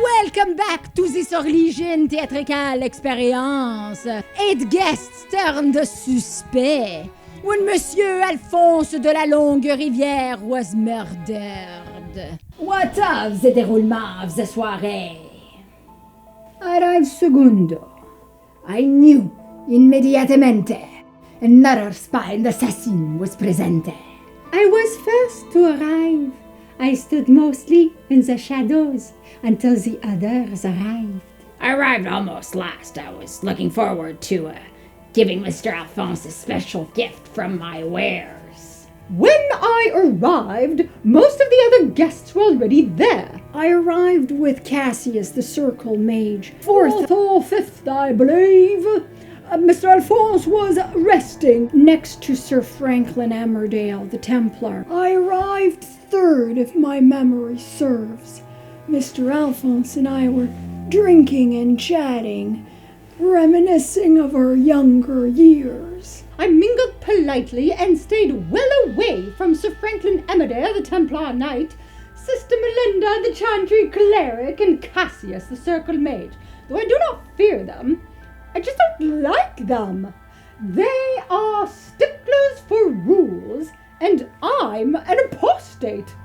Welcome back to this Orlesian theatrical experience. 8 guests turned suspect when Monsieur Alphonse de la Longue Rivière was murdered. What of the déroulement of the soirée? Arrived segundo. I knew immediatamente another spy and assassin was present. I was first to arrive. I stood mostly in the shadows until the others arrived. I arrived almost last. I was looking forward to giving Mr. Alphonse a special gift from my wares. When I arrived, most of the other guests were already there. I arrived with Cassius, the circle mage. Fourth or fifth, I believe. Mr. Alphonse was resting next to Sir Franklin Emmerdale, the Templar. I arrived third, if my memory serves. Mr. Alphonse and I were drinking and chatting, reminiscing of our younger years. I mingled politely and stayed well away from Sir Franklin Emmerdale, the Templar Knight, Sister Melinda, the Chantry Cleric, and Cassius, the Circle Mage. Though I do not fear them, I just don't like them. They are sticklers for rules, and I'm an apostate.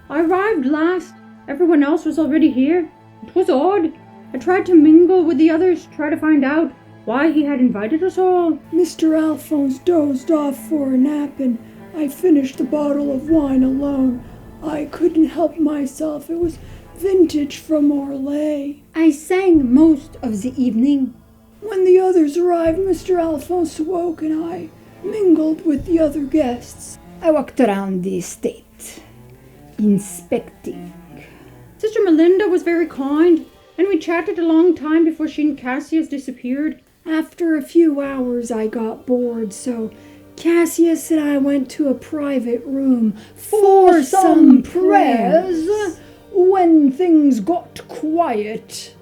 I arrived last. Everyone else was already here. It was odd. I tried to mingle with the others, try to find out why he had invited us all. Mr. Alphonse dozed off for a nap, and I finished the bottle of wine alone. I couldn't help myself. It was vintage from Orlesian. I sang most of the evening. When the others arrived, Mr. Alphonse woke and I mingled with the other guests. I walked around the estate, inspecting. Sister Melinda was very kind, and we chatted a long time before she and Cassius disappeared. After a few hours, I got bored, so Cassius and I went to a private room for some prayers. When things got quiet,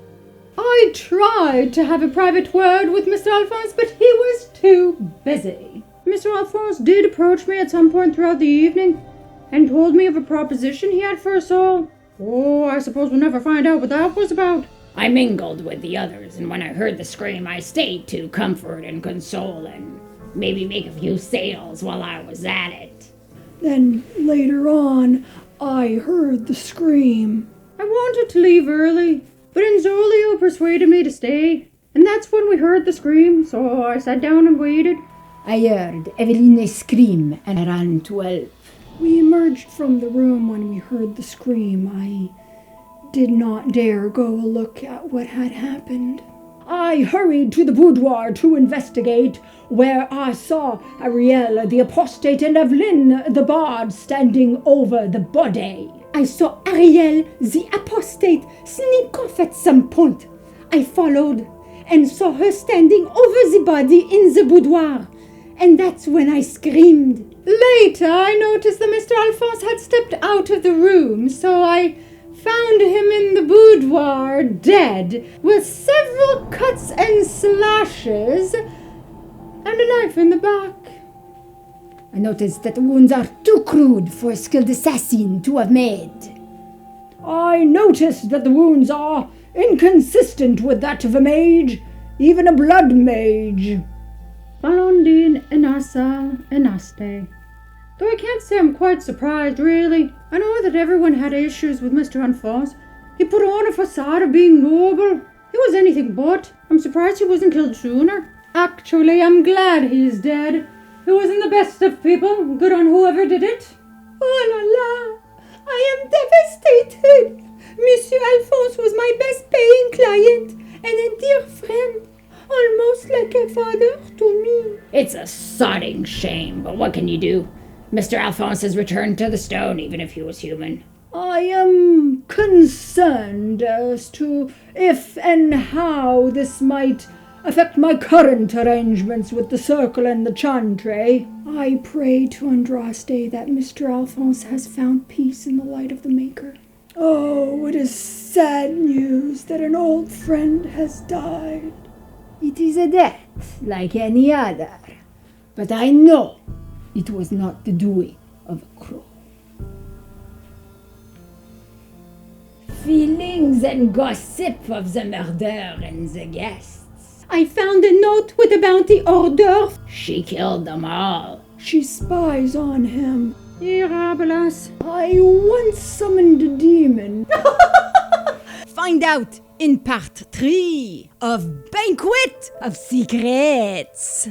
I tried to have a private word with Mr. Alphonse, but he was too busy. Mr. Alphonse did approach me at some point throughout the evening and told me of a proposition he had for us all. Oh, I suppose we'll never find out what that was about. I mingled with the others, and when I heard the scream, I stayed to comfort and console and maybe make a few sales while I was at it. Then later on, I heard the scream. I wanted to leave early, but Enzolio persuaded me to stay, and that's when we heard the scream, so I sat down and waited. I heard Eveline scream and I ran to help. We emerged from the room when we heard the scream. I did not dare go look at what had happened. I hurried to the boudoir to investigate, where I saw Ariel, the apostate, and Lavellan, the bard, standing over the body. I saw Ariel, the apostate, sneak off at some point. I followed and saw her standing over the body in the boudoir, and that's when I screamed. Later, I noticed that Mr. Alphonse had stepped out of the room, so I found him in the boudoir, dead, with several cuts and slashes, and a knife in the back. I noticed that the wounds are too crude for a skilled assassin to have made. I noticed that the wounds are inconsistent with that of a mage, even a blood mage. Balondine enasa enaste. Though I can't say I'm quite surprised, really. I know that everyone had issues with Mr. Alphonse. He put on a facade of being noble. He was anything but. I'm surprised he wasn't killed sooner. Actually, I'm glad he's dead. He wasn't the best of people. Good on whoever did it. Oh la la! I am devastated. Monsieur Alphonse was my best paying client and a dear friend. Almost like a father to me. It's a sodding shame, but what can you do? Mr. Alphonse has returned to the stone, even if he was human. I am concerned as to if and how this might affect my current arrangements with the Circle and the Chantry. I pray to Andraste that Mr. Alphonse has found peace in the light of the Maker. Oh, it is sad news that an old friend has died. It is a death like any other, but I know it was not the doing of a crow. feelings and gossip of the murder and the guests. I found a note with a bounty order. She killed them all. She spies on him. Irablas. I once summoned a demon. Find out in part 3 of Banquet of Secrets.